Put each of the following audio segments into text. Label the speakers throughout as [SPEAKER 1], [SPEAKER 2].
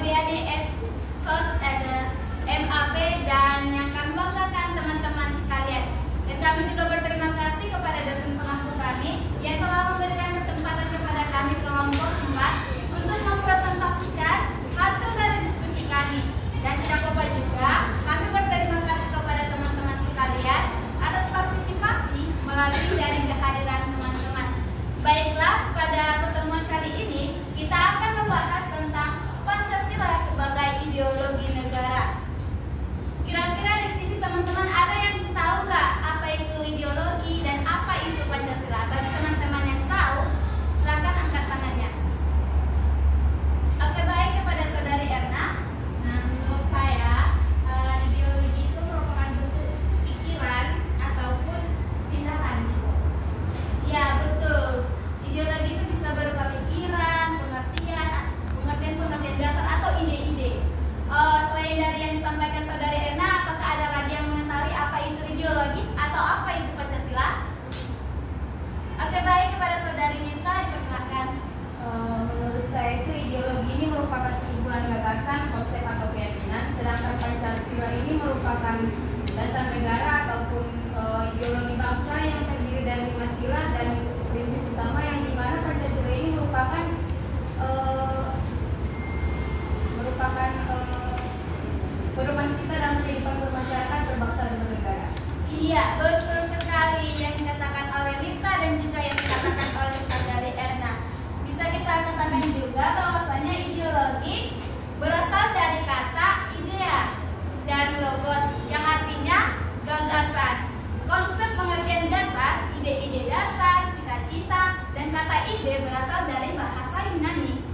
[SPEAKER 1] Febriani SOS MAP dan yang kami banggakan teman-teman sekalian. Dan kami juga berterima kasih kepada dosen pengampu kami yang telah memberikan kesempatan kepada kami kelompok 4 untuk mempresentasikan hasil dari diskusi kami. Dan tidak lupa juga kami berterima kasih kepada teman-teman sekalian atas partisipasi melalui daring kehadiran teman-teman. Baiklah, pada pertemuan kali ini kita akan membahas tentang Pancasila sebagai ideologi negara. Kira-kira di sini teman-teman ada yang tahu nggak apa itu ideologi dan apa itu Pancasila? Bagi teman-teman yang tahu, silakan angkat tangannya. Oke, baik, kepada Saudari Erna.
[SPEAKER 2] Nah, menurut saya ideologi itu merupakan bentuk pikiran ataupun tindakan.
[SPEAKER 1] Ya, betul. Ideologi itu bisa berupa pikiran, pengertian dasar atau ide-ide. Selain dari yang disampaikan Saudari Erna, apakah ada lagi yang mengetahui apa itu ideologi atau apa itu Pancasila? Oke, baik, kepada Saudari Nita dipersilakan.
[SPEAKER 2] Menurut saya itu ideologi ini merupakan sekumpulan gagasan, konsep atau keyakinan, sedangkan Pancasila ini merupakan dasar negara ataupun ideologi bangsa yang terdiri dari 5 sila dan prinsip utama yang dimana Pancasila ini merupakan pedoman kita dalam kehidupan bermasyarakat, berbangsa dan bernegara.
[SPEAKER 1] Iya, betul sekali yang dikatakan oleh Mita dan juga yang dikatakan oleh Saudari Erna. Bisa kita katakan juga bahwasanya ideologi berasal dari kata idea dan logos yang artinya gagasan. Konsep pengertian dasar, ide-ide dasar, cita-cita, dan kata ide berasal dari bahasa Yunani,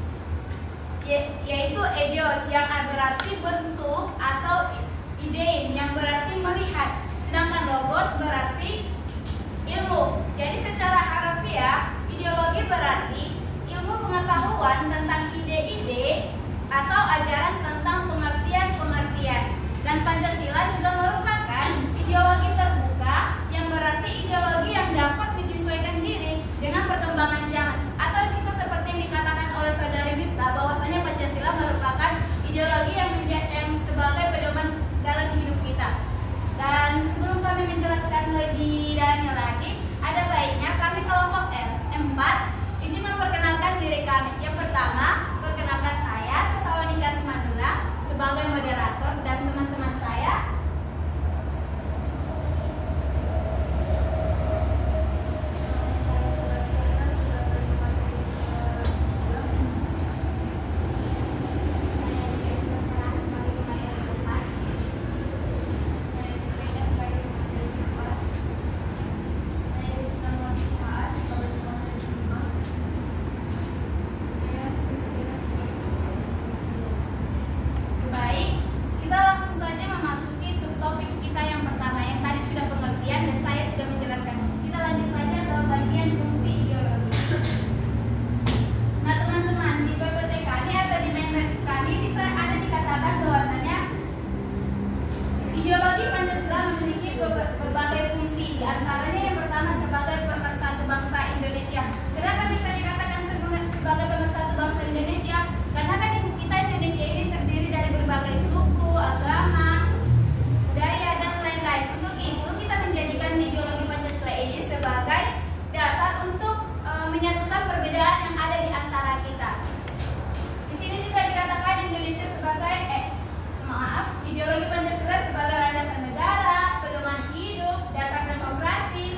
[SPEAKER 1] yaitu eidos yang berarti bentuk atau ide yang berarti melihat, sedangkan logos berarti ilmu. Jadi secara harfiah ideologi berarti ilmu pengetahuan tentang ide-ide atau ajaran tentang pengertian-pengertian. Dan Pancasila juga merupakan ideologi terbuka yang berarti ideologi yang dapat menyesuaikan diri dengan perkembangan zaman, atau bisa seperti yang dikatakan oleh Saudari Mifta bahwasanya Pancasila merupakan ideologi yang sebagai pedoman dalam hidup kita. Dan sebelum kami menjelaskan lebih dalamnya lagi, ada baiknya kami kelompok M4 izin memperkenalkan diri kami. Yang pertama, perkenalkan saya Tesalonika Simanula sebagai moderator dan teman-teman saya. Ideologi Pancasila memiliki berbagai fungsi, diantaranya yang pertama sebagai pemersatu bangsa Indonesia. Kenapa bisa dikatakan sebagai pemersatu bangsa Indonesia? Karena kan kita Indonesia ini terdiri dari berbagai suku, agama, budaya, dan lain-lain. Untuk itu kita menjadikan ideologi Pancasila ini sebagai dasar untuk menyatukan perbedaan yang ada di antara kita. Di sini juga dikatakan Indonesia sebagai ideologi Pancasila sebagai landasan negara, pedoman hidup, dasar demokrasi,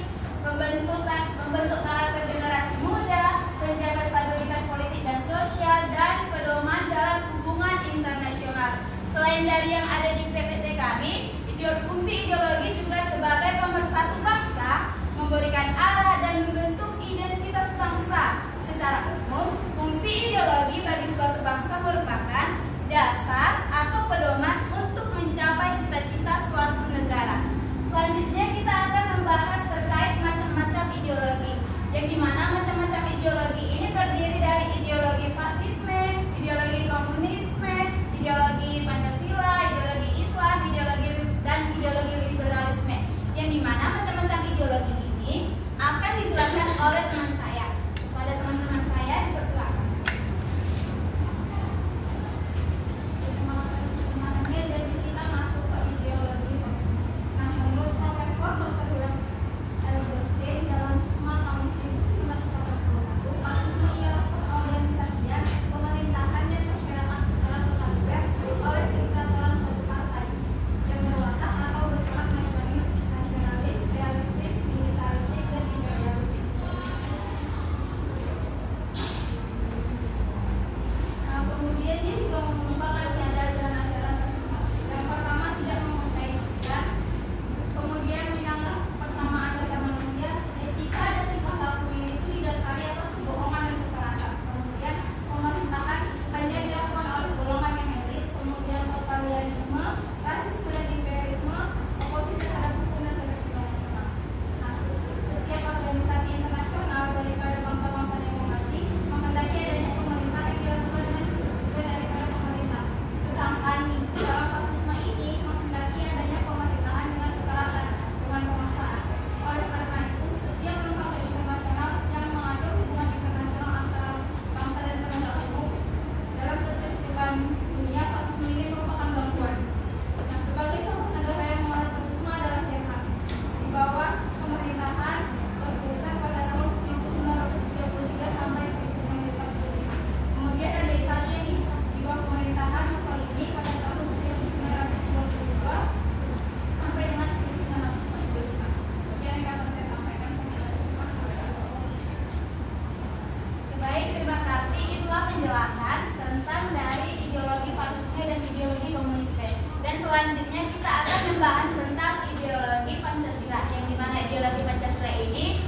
[SPEAKER 1] selanjutnya kita akan membahas tentang ideologi Pancasila, yang dimana ideologi Pancasila ini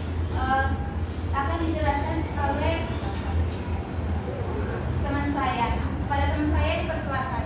[SPEAKER 1] akan dijelaskan oleh teman saya. Pada teman saya dipersilakan.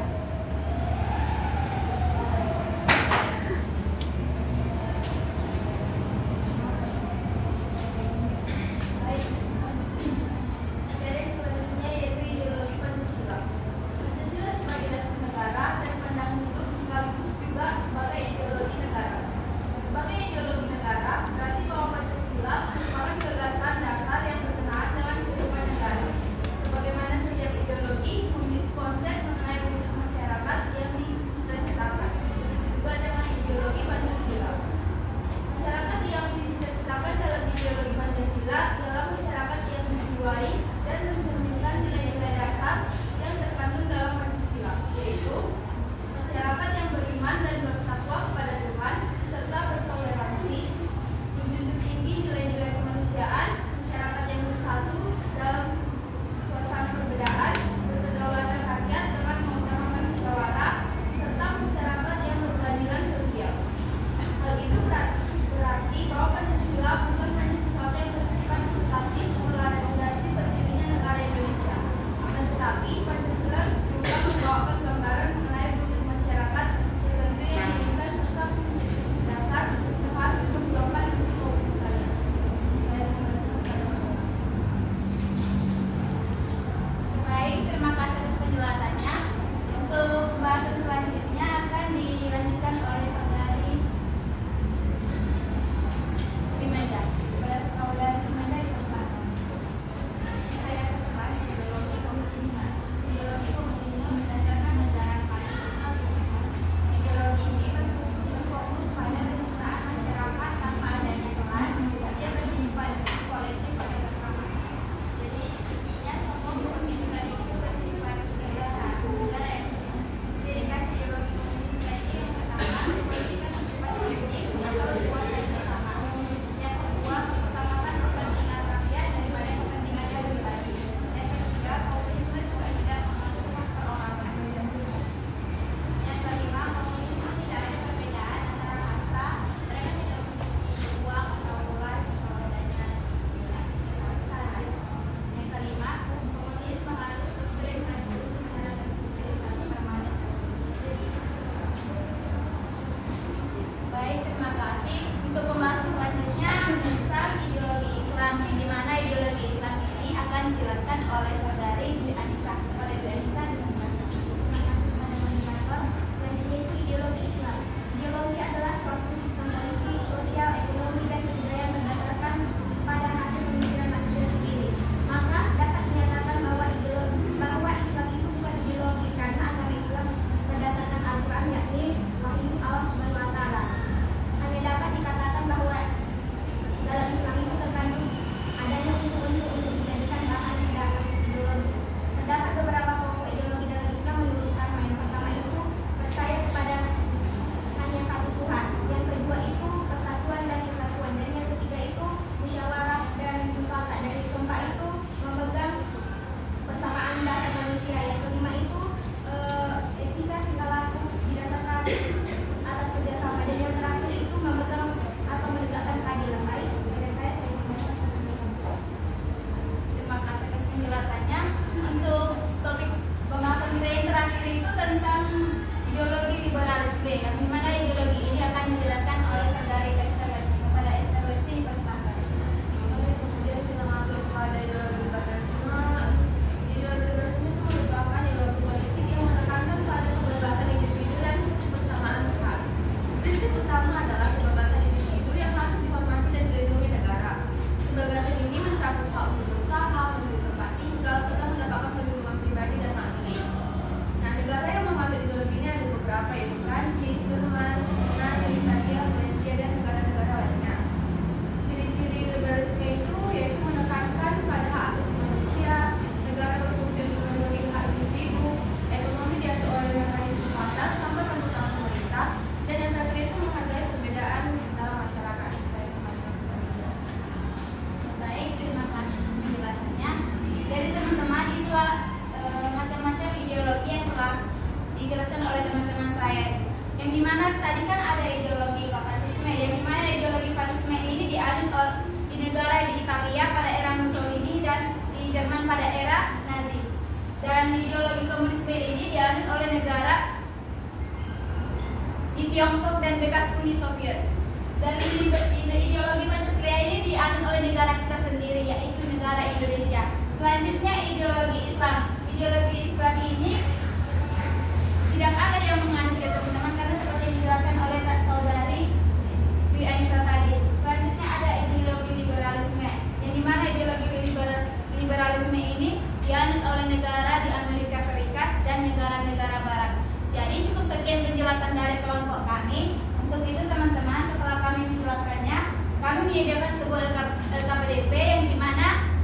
[SPEAKER 1] yang dimana tadi kan ada ideologi fasisme, yang dimana ideologi fasisme ini diadun di negara di Italia pada era Mussolini dan di Jerman pada era Nazi. Dan ideologi komunisme ini diadun oleh negara di Tiongkok dan bekas Uni Soviet. Dan ideologi Pancasila ini diadun oleh negara kita sendiri, yaitu negara Indonesia. Selanjutnya ideologi Islam. Ideologi Islam ini tidak ada yang menganut ya teman-teman, karena seperti yang dijelaskan oleh saudari Dwi Anissa tadi. Selanjutnya ada ideologi liberalisme, yang dimana ideologi liberalisme ini dianut oleh negara di Amerika Serikat dan negara-negara Barat. Jadi cukup sekian penjelasan dari kelompok kami. Untuk itu teman-teman, setelah kami menjelaskannya, kami menyediakan sebuah LKPDP yang dimana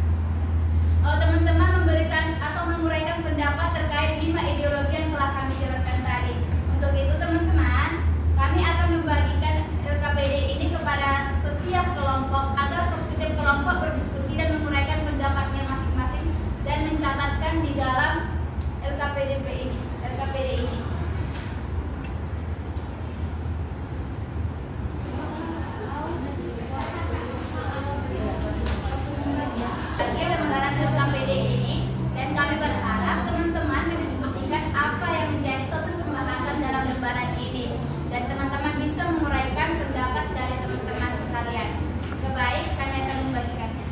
[SPEAKER 1] teman-teman memberikan atau menguraikan pendapat terkait 5 ideologi yang telah kami jelaskan tadi. Untuk itu teman-teman, kami akan membagikan LKPD ini kepada setiap kelompok agar setiap kelompok berdiskusi dan menguraikan pendapatnya masing-masing dan mencatatkan di dalam LKPD ini. LKPD ini, dan kami berharap teman-teman mendiskusikan apa yang menjadi topik pembahasan dalam lembaran ini, dan teman-teman bisa menguraikan pendapat dari teman-teman sekalian. Baik, kami akan membagikannya.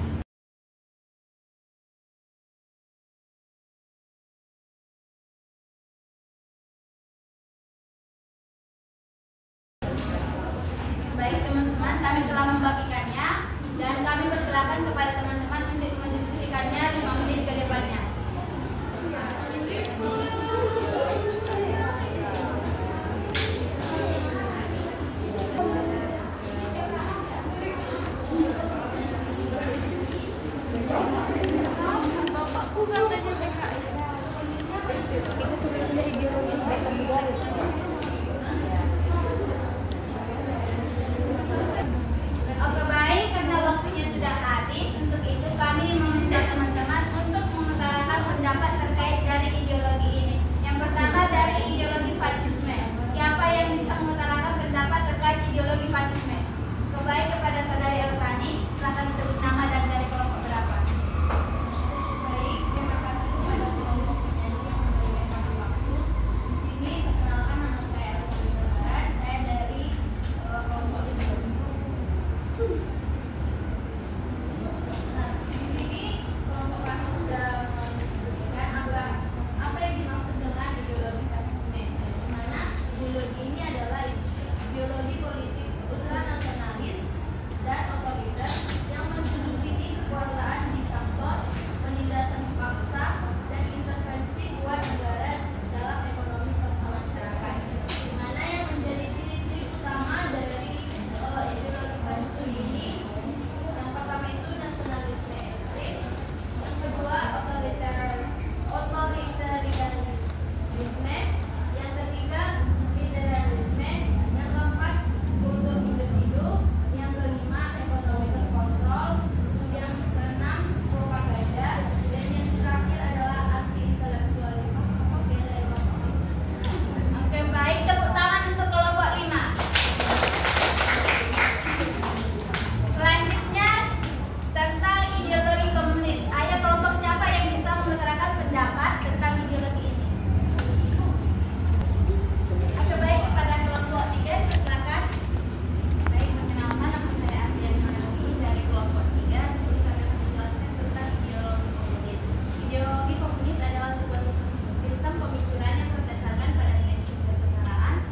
[SPEAKER 1] Baik teman-teman, kami telah membagikannya dan kami persilakan kepada teman-teman untuk mendiskusikannya 5 menit ke depannya.
[SPEAKER 2] Itu sebenarnya ideologi dasar negara.
[SPEAKER 1] Oke baik, karena waktunya sudah habis, untuk itu kami meminta teman-teman untuk mengutarakan pendapat terkait dari ideologi ini. Yang pertama dari ideologi fasisme. Siapa yang bisa mengutarakan pendapat terkait ideologi fasisme? Baik, kepada saudari Elsani, silakan sebut nama dan dari kelompok berapa.
[SPEAKER 3] Baik, terima kasih kepada kelompok penyaji yang memberikan kami waktu. Di sini perkenalkan, nama saya Elsani Berbaran, saya dari kelompok ideologi. Nah, di sini kelompok kami sudah mendiskusikan apa yang dimaksud dengan ideologi fasisme. Di mana ideologi ini adalah ideologi politik ultranasionalis dan otoriter yang menjunjung tinggi kekuasaan diktator, penindasan paksa, dan intervensi kuat negara dalam ekonomi serta masyarakat. Di mana yang menjadi ciri-ciri utama dari ideologi fasisme ini, yang pertama itu nasionalisme ekstrim, yang kedua otoritarianisme, yang ketiga militerisme, yang keempat kultur individu, yang kelima ekonomi terkontrol, yang keenam propaganda, dan yang terakhir adalah anti-intelektualisme. Sekian dari kelompok kami.
[SPEAKER 1] Oke baik, tepuk tangan untuk kelompok 5. Selanjutnya tentang ideologi komunis. Ayo kelompok siapa yang bisa mengutarakan pendapat tentang ideologi ini? Oke baik, kepada kelompok 3 silakan.
[SPEAKER 3] Baik, perkenalkan, nama saya Adrian Marawi dari kelompok 3. Di sini kami akan menjelaskan tentang ideologi komunis. Ideologi komunis adalah sebuah sistem pemikiran yang berdasarkan pada prinsip kesetaraan,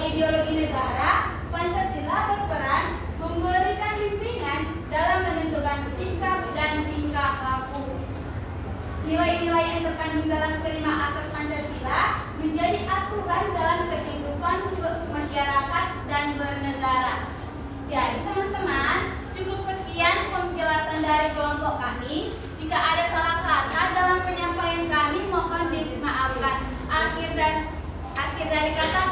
[SPEAKER 1] ideologi negara, Pancasila berperan memberikan bimbingan dalam menentukan sikap dan tingkah laku. Nilai-nilai yang terkandung dalam kelima asas Pancasila menjadi aturan dalam kehidupan masyarakat dan bernegara. Jadi teman-teman, cukup sekian penjelasan dari kelompok kami. Jika ada salah kata dalam penyampaian kami, mohon dimaafkan. Akhir dari kata